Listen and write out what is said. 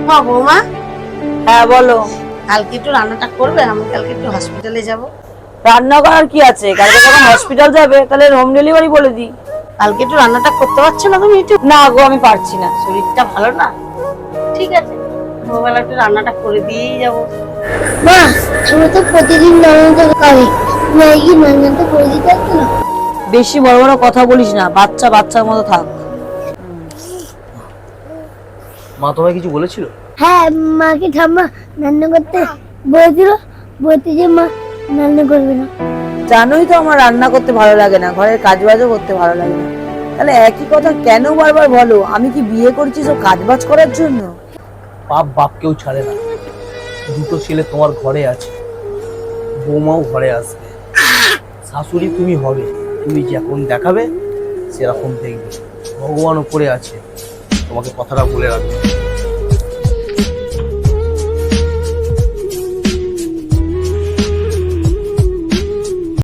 মা বৌমা, হ্যাঁ বলো। কালকে একটু রান্নাটা করবে? আমি কালকে একটু হসপিটালে যাব। রান্না করার কি আছে? কালকে যখন হসপিটাল যাবে তাহলে হোম ডেলিভারি বলে দিই। কালকে একটু রান্নাটা করতে পারছো না তুমি? একটু না গো, আমি পারছি না। শরীরটা ভালো না। ঠিক আছে, ভোরবেলা একটু রান্নাটা করে দিয়েই যাবো। মা, আমরা তো প্রতিদিন রান্নাটা করি, তুমি কি রান্নাটা করে দিতে পারছো না? বেশি বড় বড় কথা বলিস না, বাচ্চা বাচ্চার মতো থাক। মা তোমায় কিছু বলেছিল? হ্যাঁ, মাকে ঠাম্মা রান্না করতে বলেছিল, বলতে যে মা রান্না করবে না। জানোই তো আমার রান্না করতে ভালো লাগে না, ঘরের কাজ বাজও করতে ভালো লাগে না। তাহলে একই কথা কেন বারবার বলো? আমি কি বিয়ে করছি সব কাজ বাজ করার জন্য? বাপ বাপকেও ছাড়ে না। দুটো ছেলে তোমার ঘরে আছে, বৌমাও ঘরে আসবে, শাশুড়ি তুমি হবে। তুমি যখন দেখাবে সেরকম দেখবে। ভগবান উপরে আছে, তোমাকে কথাটা বলে রাখবে।